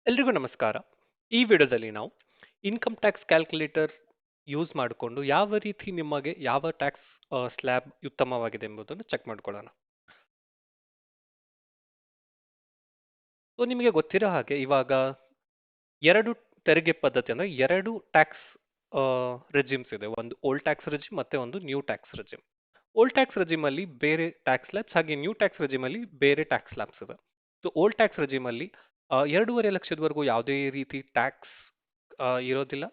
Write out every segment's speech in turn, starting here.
ಎಲ್ರಿಗೂ ನಮಸ್ಕಾರ. ಈ ವಿಡಿಯೋದಲ್ಲಿ ನಾವು ಇನ್ಕಮ್ ಟ್ಯಾಕ್ಸ್ ಕ್ಯಾಲ್ಕುಲೇಟರ್ ಯೂಸ್ ಮಾಡಿಕೊಂಡು ಯಾವ ರೀತಿ ನಿಮಗೆ ಯಾವ ಟ್ಯಾಕ್ಸ್ ಸ್ಲ್ಯಾಬ್ ಉತ್ತಮವಾಗಿದೆ ಎಂಬುದನ್ನು ಚೆಕ್ ಮಾಡ್ಕೊಳ್ಳೋಣ. ಸೊ ನಿಮಗೆ ಗೊತ್ತಿರೋ ಹಾಗೆ ಇವಾಗ ಎರಡು ತೆರಿಗೆ ಪದ್ಧತಿ ಅಂದರೆ ಎರಡು ಟ್ಯಾಕ್ಸ್ ರೆಜಿಮ್ಸ್ ಇದೆ. ಒಂದು ಓಲ್ಡ್ ಟ್ಯಾಕ್ಸ್ ರೆಜಿಮ್ ಮತ್ತೆ ಒಂದು new tax regime. Old tax regime ಅಲ್ಲಿ ಬೇರೆ ಟ್ಯಾಕ್ಸ್ ಸ್ಲ್ಯಾಬ್ಸ್ ಹಾಗೆ ನ್ಯೂ ಟ್ಯಾಕ್ಸ್ ರೆಜಿಮ್ ಅಲ್ಲಿ ಬೇರೆ ಟ್ಯಾಕ್ಸ್ ಸ್ಲ್ಯಾಬ್ಸ್ ಇದೆ. ಸೊ ಓಲ್ಡ್ ಟ್ಯಾಕ್ಸ್ ರೆಜಿಮ್ ಅಲ್ಲಿ 2.5 ಲಕ್ಷದವರೆಗೂ ಯಾವುದೇ ರೀತಿ ಟ್ಯಾಕ್ಸ್ ಇರೋದಿಲ್ಲ.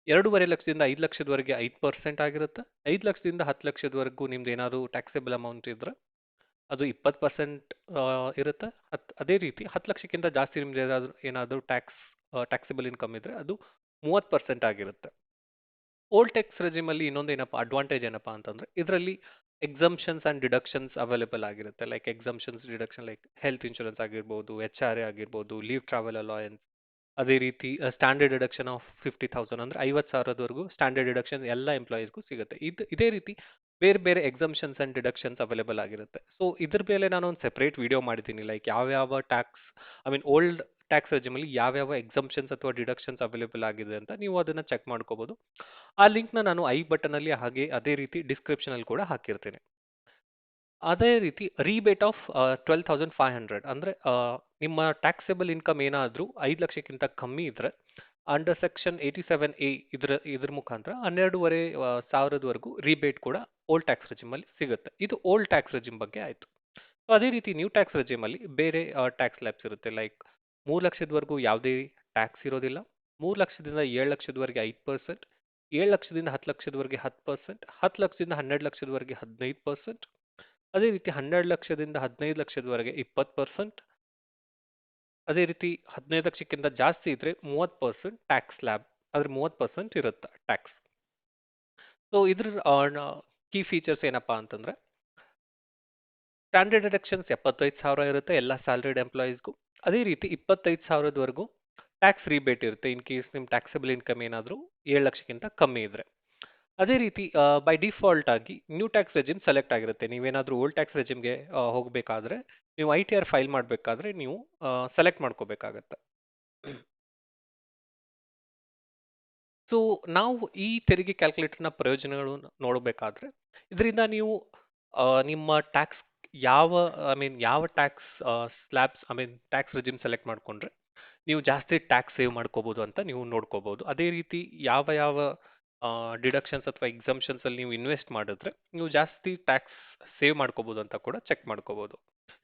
2.5 ಲಕ್ಷದಿಂದ 5 ಲಕ್ಷದವರೆಗೆ 5% ಆಗಿರುತ್ತೆ. 5 ಲಕ್ಷದಿಂದ 10 ಲಕ್ಷದವರೆಗೂ ನಿಮ್ದು ಏನಾದ್ರು ಟ್ಯಾಕ್ಸೇಬಲ್ ಅಮೌಂಟ್ ಇದ್ರೆ ಅದು 20% ಇರುತ್ತೆ. ಅದೇ ರೀತಿ 10 ಲಕ್ಷಕ್ಕಿಂತ ಜಾಸ್ತಿ ನಿಮ್ದು ಏನಾದ್ರು ಟ್ಯಾಕ್ಸೇಬಲ್ ಇನ್ಕಮ್ ಇದ್ರೆ ಅದು 30% ಆಗಿರುತ್ತೆ. ಓಲ್ಡ್ ಟ್ಯಾಕ್ಸ್ ರೆಜಿಮ್ ಅಲ್ಲಿ ಇನ್ನೊಂದು ಏನಪ್ಪ ಅಡ್ವಾಂಟೇಜ್ ಏನಪ್ಪಾ ಅಂತಂದ್ರೆ ಇದರಲ್ಲಿ ಎಕ್ಸಂಪ್ಷನ್ಸ್ ಅಂಡ್ ಡಿಡಕ್ಷನ್ಸ್ ಅವೈಲೇಬಲ್ ಆಗಿರುತ್ತೆ. Like exemptions deduction like health insurance ಆಗಿರ್ಬೋದು, HRA ಆಗಿರ್ಬೋದು, ಲೀವ್ ಟ್ರಾವೆಲ್ ಅಲಾಯನ್ಸ್. ಅದೇ ರೀತಿ ಸ್ಟ್ಯಾಂಡರ್ಡ್ ಡಿಡಕ್ಷನ್ ಆಫ್ 50,000 ಅಂದ್ರೆ 50,000ವರೆಗೂ ಸ್ಟ್ಯಾಂಡರ್ಡ್ ಡಿಡಕ್ಷನ್ ಎಲ್ಲ ಎಂಪ್ಲಾಯೀಸ್ಗೂ ಸಿಗುತ್ತೆ. ಇದೇ ರೀತಿ ಬೇರೆ ಬೇರೆ ಎಕ್ಸಂಪ್ಷನ್ಸ್ ಅಂಡ್ ಡಿಡಕ್ಷನ್ಸ್ ಅವೈಲೇಬಲ್ ಆಗಿರುತ್ತೆ. ಸೊ ಇದ್ರ ಮೇಲೆ ನಾನು ಒಂದು ಸೆಪರೇಟ್ ವಿಡಿಯೋ ಮಾಡಿದ್ದೀನಿ. ಲೈಕ್ ಯಾವ್ಯಾವ ಟ್ಯಾಕ್ಸ್ ಓಲ್ಡ್ ಟ್ಯಾಕ್ಸ್ ರೆಜಿಮಲ್ಲಿ ಯಾವ್ಯಾವ ಎಕ್ಸಂಪ್ಷನ್ಸ್ ಅಥವಾ ಡಿಡಕ್ಷನ್ಸ್ ಅವೈಲೇಬಲ್ ಆಗಿದೆ ಅಂತ ನೀವು ಅದನ್ನ ಚೆಕ್ ಮಾಡ್ಕೋಬಹುದು. ಆ ಲಿಂಕ್ನ ನಾನು ಐ ಬಟನ್ ಅಲ್ಲಿ ಹಾಗೆ ಅದೇ ರೀತಿ ಡಿಸ್ಕ್ರಿಪ್ಷನ್ ಅಲ್ಲಿ ಕೂಡ ಹಾಕಿರ್ತೀನಿ. ಅದೇ ರೀತಿ ರೀಬೇಟ್ ಆಫ್ 12,500 ಅಂದ್ರೆ ನಿಮ್ಮ ಟ್ಯಾಕ್ಸೇಬಲ್ ಇನ್ಕಮ್ ಏನಾದರೂ 5 ಲಕ್ಷಕ್ಕಿಂತ ಕಮ್ಮಿ ಇದ್ರೆ ಅಂಡರ್ ಸೆಕ್ಷನ್ 87A ಇದ್ರ ಮುಖಾಂತರ 12.5 ಸಾವಿರದವರೆಗೂ ರೀಬೇಟ್ ಕೂಡ ಓಲ್ಡ್ ಟ್ಯಾಕ್ಸ್ ರೆಜಿಮ್ ಅಲ್ಲಿ ಸಿಗುತ್ತೆ. ಇದು ಓಲ್ಡ್ ಟ್ಯಾಕ್ಸ್ ರೆಜಿಮ್ ಬಗ್ಗೆ ಆಯ್ತು. ಸೊ ಅದೇ ರೀತಿ ನ್ಯೂ ಟ್ಯಾಕ್ಸ್ ರೆಜಿಮ್ ಅಲ್ಲಿ ಬೇರೆ ಟ್ಯಾಕ್ಸ್ ಲ್ಯಾಬ್ಸ್ ಇರುತ್ತೆ. ಲೈಕ್ 3 ಲಕ್ಷದವರೆಗೂ ಯಾವುದೇ ಟ್ಯಾಕ್ಸ್ ಇರೋದಿಲ್ಲ. 3 ಲಕ್ಷದಿಂದ 7 ಲಕ್ಷದವರೆಗೆ 5%, 7 ಲಕ್ಷದಿಂದ 10 ಲಕ್ಷದವರೆಗೆ 10%, 10 ಲಕ್ಷದಿಂದ 12 ಲಕ್ಷದವರೆಗೆ 15%, ಅದೇ ರೀತಿ 12 ಲಕ್ಷದಿಂದ 15 ಲಕ್ಷದವರೆಗೆ 20%, ಅದೇ ರೀತಿ 15 ಲಕ್ಷಕ್ಕಿಂತ ಜಾಸ್ತಿ ಇದ್ರೆ 30% ಟ್ಯಾಕ್ಸ್ ಸ್ಲ್ಯಾಬ್, ಆದ್ರೆ 30% ಇರುತ್ತೆ ಟ್ಯಾಕ್ಸ್. ಸೊ ಇದ್ರ ಕೀ ಫೀಚರ್ಸ್ ಏನಪ್ಪಾ ಅಂತಂದ್ರೆ ಸ್ಟ್ಯಾಂಡರ್ಡ್ ಡಿಡಕ್ಷನ್ಸ್ 75,000 ಇರುತ್ತೆ ಎಲ್ಲ ಸ್ಯಾಲರಿಡ್ ಎಂಪ್ಲಾಯೀಸ್ಗೂ. ಅದೇ ರೀತಿ 25,000ದವರೆಗೂ ಟ್ಯಾಕ್ಸ್ ರೀಬೇಟ್ ಇರುತ್ತೆ ಇನ್ ಕೇಸ್ ನಿಮ್ಮ ಟ್ಯಾಕ್ಸಬಲ್ ಇನ್ಕಮ್ ಏನಾದರೂ 7 ಲಕ್ಷಕ್ಕಿಂತ ಕಮ್ಮಿ ಇದ್ರೆ. ಅದೇ ರೀತಿ ಬೈ ಡಿಫಾಲ್ಟ್ ಆಗಿ ನ್ಯೂ ಟ್ಯಾಕ್ಸ್ ರೆಜಿಮ್ ಸೆಲೆಕ್ಟ್ ಆಗಿರುತ್ತೆ. ನೀವೇನಾದರೂ ಓಲ್ಡ್ ಟ್ಯಾಕ್ಸ್ ರೆಜಿಮ್ಗೆ ಹೋಗಬೇಕಾದ್ರೆ ನೀವು ITR ಫೈಲ್ ಮಾಡಬೇಕಾದ್ರೆ ನೀವು ಸೆಲೆಕ್ಟ್ ಮಾಡ್ಕೋಬೇಕಾಗತ್ತೆ. ಸೊ ನಾವು ಈ ತೆರಿಗೆ ಕ್ಯಾಲ್ಕುಲೇಟರ್ನ ಪ್ರಯೋಜನಗಳು ನೋಡಬೇಕಾದ್ರೆ ಇದರಿಂದ ನೀವು ನಿಮ್ಮ ಟ್ಯಾಕ್ಸ್ ಯಾವ ಯಾವ tax slabs tax regime select ಮಾಡಿಕೊಂಡ್ರೆ ನೀವು ಜಾಸ್ತಿ ಟ್ಯಾಕ್ಸ್ ಸೇವ್ ಮಾಡ್ಕೋಬಹುದು ಅಂತ ನೀವು ನೋಡ್ಕೋಬಹುದು. ಅದೇ ರೀತಿ ಯಾವ ಯಾವ ಡಿಡಕ್ಷನ್ಸ್ ಅಥವಾ ಎಕ್ಸಂಪ್ಷನ್ಸ್ ಅಲ್ಲಿ ನೀವು ಇನ್ವೆಸ್ಟ್ ಮಾಡಿದ್ರೆ ನೀವು ಜಾಸ್ತಿ ಟ್ಯಾಕ್ಸ್ ಸೇವ್ ಮಾಡ್ಕೋಬಹುದು ಅಂತ ಕೂಡ ಚೆಕ್ ಮಾಡ್ಕೋಬಹುದು.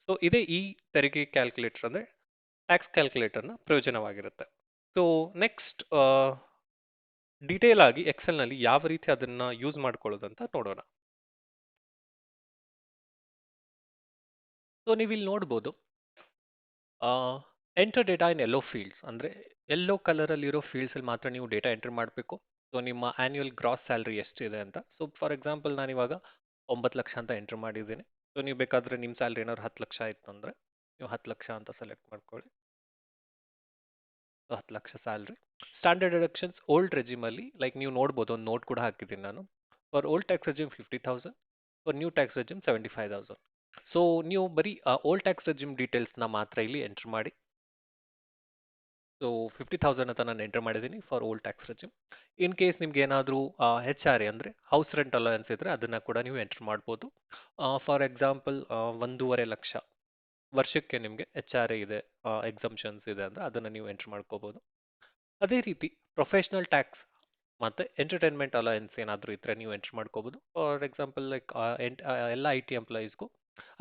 ಸೊ ಇದೇ ಈ ತೆರಿಗೆ ಕ್ಯಾಲ್ಕುಲೇಟರ್ ಅಂದ್ರೆ ಟ್ಯಾಕ್ಸ್ ಕ್ಯಾಲ್ಕುಲೇಟರ್ನ ಪ್ರಯೋಜನವಾಗಿರುತ್ತೆ. ಸೊ ನೆಕ್ಸ್ಟ್ ಡೀಟೇಲ್ ಆಗಿ ಎಕ್ಸೆಲ್ ನಲ್ಲಿ ಯಾವ ರೀತಿ ಅದನ್ನ ಯೂಸ್ ಮಾಡ್ಕೊಳ್ಳೋದು ಅಂತ ನೋಡೋಣ. ಸೊ ನೀವು ಇಲ್ಲಿ ನೋಡ್ಬೋದು ಎಂಟರ್ ಡೇಟಾ ಇನ್ ಎಲ್ಲೋ ಫೀಲ್ಡ್ಸ್ ಅಂದ್ರೆ ಎಲ್ಲೋ ಕಲರ್ ಅಲ್ಲಿರೋ ಫೀಲ್ಡ್ಸ್ ಅಲ್ಲಿ ಮಾತ್ರ ನೀವು ಡೇಟಾ ಎಂಟರ್ ಮಾಡಬೇಕು. ಸೊ ನಿಮ್ಮ ಆನ್ಯುವಲ್ ಗ್ರಾಸ್ ಸ್ಯಾಲರಿ ಎಷ್ಟಿದೆ ಅಂತ. ಸೊ ಫಾರ್ ಎಕ್ಸಾಂಪಲ್ ನಾನು ಇವಾಗ 9 ಲಕ್ಷ ಅಂತ ಎಂಟರ್ ಮಾಡಿದ್ದೀನಿ. ಸೊ ನೀವು ಬೇಕಾದ್ರೆ ನಿಮ್ಮ ಸ್ಯಾಲರಿ ಏನಾದ್ರು 10 ಲಕ್ಷ ಆಯ್ತು ಅಂದ್ರೆ ನೀವು 10 ಲಕ್ಷ ಅಂತ ಸೆಲೆಕ್ಟ್ ಮಾಡ್ಕೊಳ್ಳಿ. 10 lakh salary. Standard deductions old regime ಅಲ್ಲಿ ಲೈಕ್ ನೀವು ನೋಡ್ಬೋದು ಒಂದು ನೋಟ್ ಕೂಡ ಹಾಕಿದ್ದೀನಿ ನಾನು. For old tax regime 50,000, for new tax regime 75,000. So ನೀವು ಬರೀ ಓಲ್ಡ್ ಟ್ಯಾಕ್ಸ್ ರೆಜಿಮ್ ಡೀಟೇಲ್ಸ್ನ ಮಾತ್ರ ಇಲ್ಲಿ ಎಂಟರ್ ಮಾಡಿ. ಸೊ 50,000 ಅಂತ ನಾನು ಎಂಟರ್ ಮಾಡಿದ್ದೀನಿ for old tax regime. In case ನಿಮ್ಗೆ ಏನಾದರೂ HRA ಅಂದರೆ ಹೌಸ್ ರೆಂಟ್ ಅಲೋಯನ್ಸ್ ಇದ್ರೆ ಅದನ್ನ ಕೂಡ ನೀವು ಎಂಟರ್ ಮಾಡ್ಬೋದು. ಫಾರ್ ಎಕ್ಸಾಂಪಲ್ 1.5 ಲಕ್ಷ ವರ್ಷಕ್ಕೆ ನಿಮಗೆ HRA ಇದೆ, ಎಕ್ಸಂಪ್ಷನ್ಸ್ ಇದೆ ಅಂದರೆ ಅದನ್ನು ನೀವು ಎಂಟರ್ ಮಾಡ್ಕೋಬೋದು. ಅದೇ ರೀತಿ ಪ್ರೊಫೆಷನಲ್ ಟ್ಯಾಕ್ಸ್ ಮತ್ತು ಎಂಟರ್ಟೈನ್ಮೆಂಟ್ ಅಲಯನ್ಸ್ ಏನಾದರೂ ಇದ್ದರೆ ನೀವು ಎಂಟರ್ ಮಾಡ್ಕೋಬೋದು. ಫಾರ್ ಎಕ್ಸಾಂಪಲ್ ಲೈಕ್ ಎಲ್ಲ IT ಎಂಪ್ಲಾಯೀಸ್ಗೂ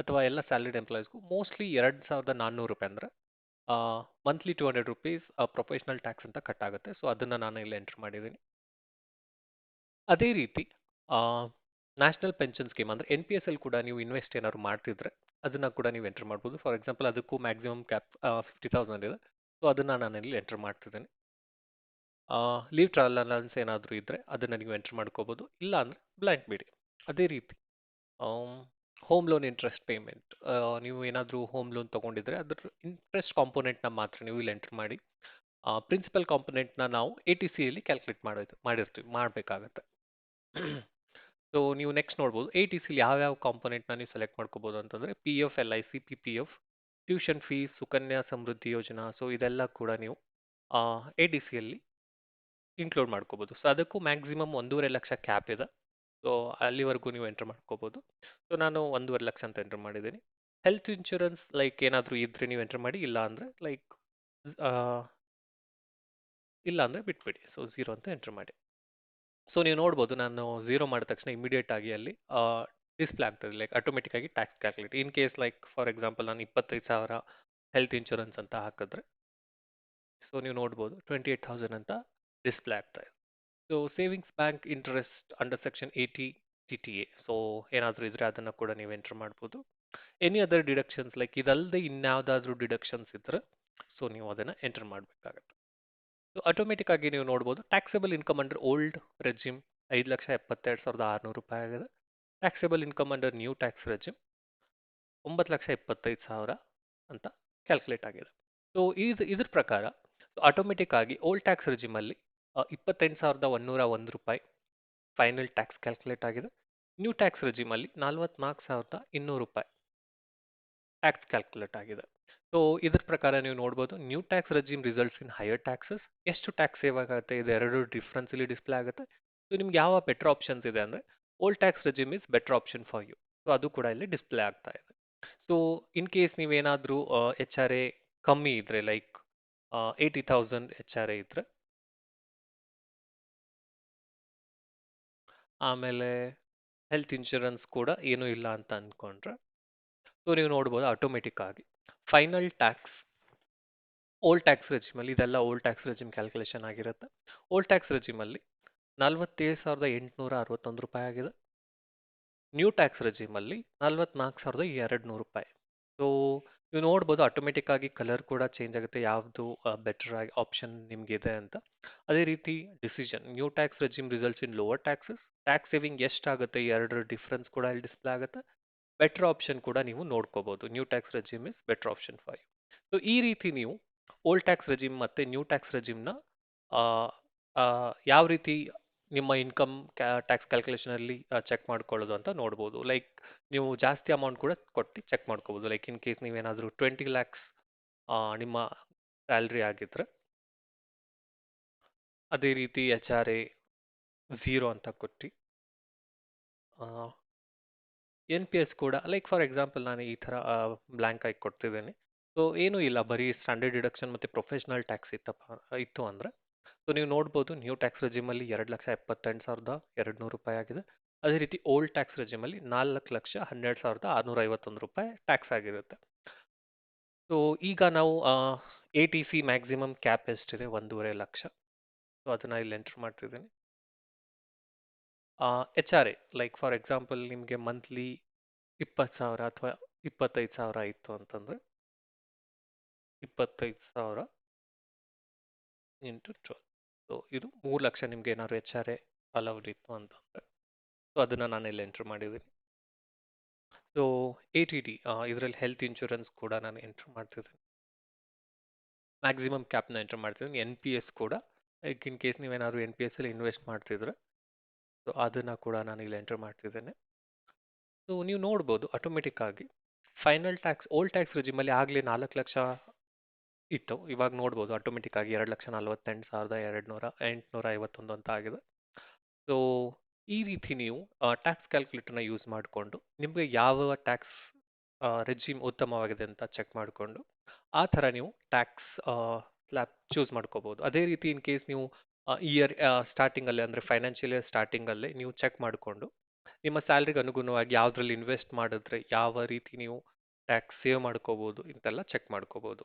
ಅಥವಾ ಎಲ್ಲ ಸ್ಯಾಲರಿಡ್ ಎಂಪ್ಲಾಯೀಸ್ಗೂ ಮೋಸ್ಟ್ಲಿ 2,400 ರೂಪಾಯಿ ಅಂದರೆ ಮಂತ್ಲಿ 200 ರುಪೀಸ್ ಪ್ರೊಫೆಷನಲ್ ಟ್ಯಾಕ್ಸ್ ಅಂತ ಕಟ್ ಆಗುತ್ತೆ. ಸೊ ಅದನ್ನು ನಾನು ಇಲ್ಲಿ ಎಂಟರ್ ಮಾಡಿದ್ದೀನಿ. ಅದೇ ರೀತಿ ನ್ಯಾಷನಲ್ ಪೆನ್ಷನ್ ಸ್ಕೀಮ್ ಅಂದರೆ NPS ಅಲ್ಲಿ ಕೂಡ ನೀವು ಇನ್ವೆಸ್ಟ್ ಏನಾದ್ರು ಮಾಡ್ತಿದ್ರೆ ಅದನ್ನು ಕೂಡ ನೀವು ಎಂಟರ್ ಮಾಡ್ಬೋದು. ಫಾರ್ ಎಕ್ಸಾಂಪಲ್ ಅದಕ್ಕೂ ಮ್ಯಾಕ್ಸಿಮಮ್ ಕ್ಯಾಪ್ 50,000 ಇದೆ. ಸೊ ಅದನ್ನು ನಾನು ಇಲ್ಲಿ ಎಂಟರ್ ಮಾಡ್ತಿದ್ದೀನಿ. ಲೀವ್ ಟ್ರಾವೆಲ್ ಅಲೌನ್ಸ್ ಏನಾದರೂ ಇದ್ದರೆ ಅದನ್ನು ನೀವು ಎಂಟರ್ ಮಾಡ್ಕೋಬೋದು, ಇಲ್ಲ ಅಂದರೆ ಬ್ಲ್ಯಾಂಕ್ ಬಿಡಿ. ಅದೇ ರೀತಿ ಹೋಮ್ ಲೋನ್ ಇಂಟ್ರೆಸ್ಟ್ ಪೇಮೆಂಟ್, ನೀವು ಏನಾದರೂ ಹೋಮ್ ಲೋನ್ ತೊಗೊಂಡಿದ್ರೆ ಅದ್ರ ಇಂಟ್ರೆಸ್ಟ್ ಕಾಂಪೋನೆಂಟ್ನ ಮಾತ್ರ ನೀವು ಇಲ್ಲಿ ಎಂಟರ್ ಮಾಡಿ. ಪ್ರಿನ್ಸಿಪಲ್ ಕಾಂಪೊನೆಂಟ್ನ ನಾವು ATCಯಲ್ಲಿ ಕ್ಯಾಲ್ಕುಲೇಟ್ ಮಾಡಬೇಕಾಗತ್ತೆ. ಸೊ ನೀವು ನೆಕ್ಸ್ಟ್ ನೋಡ್ಬೋದು ATCಲಿ ಯಾವ್ಯಾವ ಕಾಂಪೊನೆಂಟ್ನ ನೀವು ಸೆಲೆಕ್ಟ್ ಮಾಡ್ಕೋಬೋದು ಅಂತಂದರೆ PF, LIC, PPF, tuition fees, Sukanya Samriddhi Yojana, so ಇದೆಲ್ಲ ಕೂಡ ನೀವು ಎ ಡಿ ಸಿಯಲ್ಲಿ ಇನ್ಕ್ಲೂಡ್ ಮಾಡ್ಕೋಬೋದು. ಸೊ ಅದಕ್ಕೂ ಮ್ಯಾಕ್ಸಿಮಮ್ 1.5 ಲಕ್ಷ ಕ್ಯಾಪ್ ಇದೆ. ಸೊ ಅಲ್ಲಿವರೆಗೂ ನೀವು ಎಂಟರ್ ಮಾಡ್ಕೋಬೋದು. ಸೊ ನಾನು 1.5 ಲಕ್ಷ ಅಂತ ಎಂಟರ್ ಮಾಡಿದ್ದೀನಿ. ಹೆಲ್ತ್ ಇನ್ಶೂರೆನ್ಸ್ ಲೈಕ್ ಏನಾದರೂ ಇದ್ರೆ ನೀವು ಎಂಟರ್ ಮಾಡಿ, ಇಲ್ಲ ಅಂದರೆ ಲೈಕ್ ಇಲ್ಲ ಅಂದರೆ ಬಿಟ್ಬಿಡಿ. ಸೊ 0 ಅಂತ ಎಂಟರ್ ಮಾಡಿ. ಸೊ ನೀವು ನೋಡ್ಬೋದು, ನಾನು 0 ಮಾಡಿದ ತಕ್ಷಣ ಇಮಿಡಿಯೇಟ್ ಆಗಿ ಅಲ್ಲಿ ಡಿಸ್ಪ್ಲೇ ಆಗ್ತದೆ, ಲೈಕ್ ಆಟೋಮೆಟಿಕ್ ಆಗಿ tax calculate. In case like for example ನಾನು 25,000 ಹೆಲ್ತ್ ಇನ್ಶೂರೆನ್ಸ್ ಅಂತ ಹಾಕಿದ್ರೆ, ಸೊ ನೀವು ನೋಡ್ಬೋದು 28,000 ಅಂತ ಡಿಸ್ಪ್ಲೇ ಆಗ್ತಾ ಇದೆ. So savings bank interest under section 80 TTA, so ಏನಾದರೂ ಇದ್ರೆ ಅದನ್ನು ಕೂಡ ನೀವು ಎಂಟರ್ ಮಾಡ್ಬೋದು. ಎನಿ ಅದರ್ ಡಿಡಕ್ಷನ್ಸ್ ಲೈಕ್ ಇದಲ್ಲದೆ ಇನ್ಯಾವುದಾದ್ರೂ ಡಿಡಕ್ಷನ್ಸ್ ಇದ್ದರೆ ಸೊ ನೀವು ಅದನ್ನು ಎಂಟರ್ ಮಾಡಬೇಕಾಗತ್ತೆ. ಸೊ ಆಟೋಮೆಟಿಕ್ ಆಗಿ ನೀವು ನೋಡ್ಬೋದು taxable income under old regime 5,72,600 ರೂಪಾಯಿ ಆಗಿದೆ. Taxable income under new tax regime 9,25,000 ಅಂತ ಕ್ಯಾಲ್ಕುಲೇಟ್ ಆಗಿದೆ. ಸೊ ಇದ್ರ ಪ್ರಕಾರ ಆಟೋಮೆಟಿಕ್ ಆಗಿ ಓಲ್ಡ್ ಟ್ಯಾಕ್ಸ್ ರೆಜಿಮಲ್ಲಿ 28,101 ರೂಪಾಯಿ ಫೈನಲ್ ಟ್ಯಾಕ್ಸ್ ಕ್ಯಾಲ್ಕುಲೇಟ್ ಆಗಿದೆ. ನ್ಯೂ ಟ್ಯಾಕ್ಸ್ ರೆಜಿಮಲ್ಲಿ 44,200 ರೂಪಾಯಿ ಟ್ಯಾಕ್ಸ್ ಕ್ಯಾಲ್ಕುಲೇಟ್ ಆಗಿದೆ. ಸೊ ಇದ್ರ ಪ್ರಕಾರ ನೀವು ನೋಡ್ಬೋದು new tax regime results in higher taxes. ಎಷ್ಟು ಟ್ಯಾಕ್ಸ್ ಸೇವ್ ಆಗುತ್ತೆ ಇದು ಎರಡು ಡಿಫ್ರೆನ್ಸ್ ಇಲ್ಲಿ ಡಿಸ್ಪ್ಲೇ ಆಗುತ್ತೆ. ಸೊ ನಿಮ್ಗೆ ಯಾವ ಬೆಟರ್ ಆಪ್ಷನ್ಸ್ ಇದೆ ಅಂದರೆ old tax regime is better option for you. So ಅದು ಕೂಡ ಇಲ್ಲಿ ಡಿಸ್ಪ್ಲೇ ಆಗ್ತಾ ಇದೆ. ಸೊ ಇನ್ ಕೇಸ್ ನೀವೇನಾದರೂ HRA ಕಮ್ಮಿ ಇದ್ರೆ ಲೈಕ್ 80,000 HRA ಇದ್ರೆ, ಆಮೇಲೆ ಹೆಲ್ತ್ ಇನ್ಶೂರೆನ್ಸ್ ಕೂಡ ಏನೂ ಇಲ್ಲ ಅಂತ ಅಂದ್ಕೊಂಡ್ರೆ, ಸೊ ನೀವು ನೋಡ್ಬೋದು ಆಟೋಮೆಟಿಕ್ ಆಗಿ ಫೈನಲ್ ಟ್ಯಾಕ್ಸ್ ಓಲ್ಡ್ ಟ್ಯಾಕ್ಸ್ ರೆಜಿಮಲ್ಲಿ, ಇದೆಲ್ಲ ಓಲ್ಡ್ ಟ್ಯಾಕ್ಸ್ ರೆಜಿಮ್ ಕ್ಯಾಲ್ಕುಲೇಷನ್ ಆಗಿರುತ್ತೆ. ಓಲ್ಡ್ ಟ್ಯಾಕ್ಸ್ ರೆಜಿಮಲ್ಲಿ 47,861 ರೂಪಾಯಿ ಆಗಿದೆ. ನ್ಯೂ ಟ್ಯಾಕ್ಸ್ ರೆಜಿಮಲ್ಲಿ 44,200 ರೂಪಾಯಿ. ಸೊ ನೀವು ನೋಡ್ಬೋದು ಆಟೋಮೆಟಿಕ್ ಆಗಿ ಕಲರ್ ಕೂಡ ಚೇಂಜ್ ಆಗುತ್ತೆ, ಯಾವುದು ಬೆಟರ್ ಆಗಿ ಆಪ್ಷನ್ ನಿಮಗಿದೆ ಅಂತ. ಅದೇ ರೀತಿ decision new tax regime results in lower taxes, tax saving ಎಷ್ಟಾಗುತ್ತೆ ಎರಡರ ಡಿಫ್ರೆನ್ಸ್ ಕೂಡ ಇಲ್ಲಿ ಡಿಸ್ಪ್ಲೇ ಆಗುತ್ತೆ. ಬೆಟರ್ ಆಪ್ಷನ್ ಕೂಡ ನೀವು ನೋಡ್ಕೋಬಹುದು, new tax regime is better option for you. So ಈ ರೀತಿ ನೀವು ಓಲ್ಡ್ ಟ್ಯಾಕ್ಸ್ ರೆಜಿಮ್ ಮತ್ತು ನ್ಯೂ ಟ್ಯಾಕ್ಸ್ ರೆಜಿಮ್ನ ಯಾವ ರೀತಿ ನಿಮ್ಮ ಇನ್ಕಮ್ ಟ್ಯಾಕ್ಸ್ ಕ್ಯಾಲ್ಕುಲೇಷನಲ್ಲಿ ಚೆಕ್ ಮಾಡ್ಕೊಳ್ಳೋದು ಅಂತ ನೋಡ್ಬೋದು. ಲೈಕ್ ನೀವು ಜಾಸ್ತಿ ಅಮೌಂಟ್ ಕೂಡ ಕೊಟ್ಟು ಚೆಕ್ ಮಾಡ್ಕೋಬೋದು. ಲೈಕ್ ಇನ್ ಕೇಸ್ ನೀವೇನಾದರೂ 20 lakhs ನಿಮ್ಮ ಸ್ಯಾಲ್ರಿ ಆಗಿದ್ರೆ, ಅದೇ ರೀತಿ HRA 0 ಅಂತ ಕೊಟ್ಟು NPS ಕೂಡ ಲೈಕ್ ಫಾರ್ ಎಕ್ಸಾಂಪಲ್ ನಾನು ಈ ಥರ ಬ್ಲ್ಯಾಂಕ್ ಆಗಿ ಕೊಡ್ತಿದ್ದೇನೆ. ಸೊ ಏನೂ ಇಲ್ಲ, ಬರೀ ಸ್ಟ್ಯಾಂಡರ್ಡ್ ಡಿಡಕ್ಷನ್ ಮತ್ತು ಪ್ರೊಫೆಷ್ನಲ್ ಟ್ಯಾಕ್ಸ್ ಇತ್ತು ಅಂದರೆ, ಸೊ ನೀವು ನೋಡ್ಬೋದು ನ್ಯೂ ಟ್ಯಾಕ್ಸ್ ರೆಜಿಮಲ್ಲಿ 2,78,200 ರೂಪಾಯಿ ಆಗಿದೆ. ಅದೇ ರೀತಿ ಓಲ್ಡ್ ಟ್ಯಾಕ್ಸ್ ರೆಜಿಮಲ್ಲಿ 4,12,651 ರೂಪಾಯಿ ಟ್ಯಾಕ್ಸ್ ಆಗಿರುತ್ತೆ. ಸೊ ಈಗ ನಾವು ATC ಮ್ಯಾಕ್ಸಿಮಮ್ ಕ್ಯಾಪ್ ಎಷ್ಟಿದೆ 1.5 ಲಕ್ಷ. ಸೊ ಅದನ್ನು ಇಲ್ಲಿ ಎಂಟರ್ ಮಾಡ್ತಿದ್ದೀನಿ. HRA ಲೈಕ್ ಫಾರ್ ಎಕ್ಸಾಂಪಲ್ ನಿಮಗೆ ಮಂತ್ಲಿ 20,000 ಅಥವಾ 25,000 ಇತ್ತು ಅಂತಂದರೆ 25,000 ಇಂಟು 12. ಸೊ ಇದು 3 ಲಕ್ಷ ನಿಮಗೆ ಏನಾದ್ರು HRA ಅಲೌಡ್ ಇತ್ತು ಅಂತಂದರೆ, ಸೊ ಅದನ್ನು ನಾನು ಇಲ್ಲಿ ಎಂಟ್ರ್ ಮಾಡಿದ್ದೀನಿ. ಸೊ ATD ಇದರಲ್ಲಿ ಹೆಲ್ತ್ ಇನ್ಶೂರೆನ್ಸ್ ಕೂಡ ನಾನು ಎಂಟ್ರ್ ಮಾಡ್ತಿದ್ದೀನಿ. ಮ್ಯಾಕ್ಸಿಮಮ್ ಕ್ಯಾಪ್ನ ಎಂಟ್ರ್ ಮಾಡ್ತಿದ್ದೀನಿ. NPS ಕೂಡ ಲೈಕ್ ಇನ್ ಕೇಸ್ ನೀವೇನಾದ್ರು NPS ಅಲ್ಲಿ ಇನ್ವೆಸ್ಟ್ ಮಾಡ್ತಿದ್ರೆ, ಸೊ ಅದನ್ನು ಕೂಡ ನಾನು ಇಲ್ಲಿ ಎಂಟರ್ ಮಾಡ್ತಿದ್ದೇನೆ. ಸೊ ನೀವು ನೋಡ್ಬೋದು ಆಟೋಮೆಟಿಕ್ ಆಗಿ ಫೈನಲ್ ಟ್ಯಾಕ್ಸ್ ಓಲ್ಡ್ ಟ್ಯಾಕ್ಸ್ ರೆಜಿಮಲ್ಲಿ ಆಗಲೇ 4 ಲಕ್ಷ ಇತ್ತು, ಇವಾಗ ನೋಡ್ಬೋದು ಆಟೋಮೆಟಿಕ್ ಆಗಿ 2,48,851 ಅಂತ ಆಗಿದೆ. ಸೊ ಈ ರೀತಿ ನೀವು ಟ್ಯಾಕ್ಸ್ ಕ್ಯಾಲ್ಕುಲೇಟರ್ನ ಯೂಸ್ ಮಾಡಿಕೊಂಡು ನಿಮಗೆ ಯಾವ ಟ್ಯಾಕ್ಸ್ ರೆಜಿಮ್ ಉತ್ತಮವಾಗಿದೆ ಅಂತ ಚೆಕ್ ಮಾಡಿಕೊಂಡು ಆ ಥರ ನೀವು ಟ್ಯಾಕ್ಸ್ ಸ್ಲ್ಯಾಬ್ ಚೂಸ್ ಮಾಡ್ಕೋಬೋದು. ಅದೇ ರೀತಿ ಇನ್ ಕೇಸ್ ನೀವು ಇಯರ್ ಸ್ಟಾರ್ಟಿಂಗಲ್ಲೇ ಅಂದರೆ ಫೈನಾನ್ಷಿಯಲ್ ಇಯರ್ ಸ್ಟಾರ್ಟಿಂಗಲ್ಲೇ ನೀವು ಚೆಕ್ ಮಾಡಿಕೊಂಡು ನಿಮ್ಮ ಸ್ಯಾಲ್ರಿಗೆ ಅನುಗುಣವಾಗಿ ಯಾವುದ್ರಲ್ಲಿ ಇನ್ವೆಸ್ಟ್ ಮಾಡಿದ್ರೆ ಯಾವ ರೀತಿ ನೀವು ಟ್ಯಾಕ್ಸ್ ಸೇವ್ ಮಾಡ್ಕೋಬೋದು ಇಂತೆಲ್ಲ ಚೆಕ್ ಮಾಡ್ಕೋಬೋದು.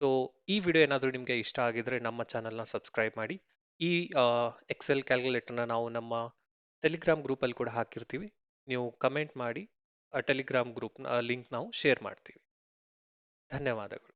ಸೊ ಈ ವಿಡಿಯೋ ಏನಾದರೂ ನಿಮಗೆ ಇಷ್ಟ ಆಗಿದ್ರೆ ನಮ್ಮ ಚಾನಲ್ನ ಸಬ್ಸ್ಕ್ರೈಬ್ ಮಾಡಿ. ಈ ಎಕ್ಸೆಲ್ ಕ್ಯಾಲ್ಕುಲೇಟರ್ನ ನಾವು ನಮ್ಮ ಟೆಲಿಗ್ರಾಮ್ ಗ್ರೂಪಲ್ಲಿ ಕೂಡ ಹಾಕಿರ್ತೀವಿ, ನೀವು ಕಮೆಂಟ್ ಮಾಡಿ ಟೆಲಿಗ್ರಾಮ್ ಗ್ರೂಪ್ನ ಲಿಂಕ್ ನಾವು ಶೇರ್ ಮಾಡ್ತೀವಿ. ಧನ್ಯವಾದಗಳು.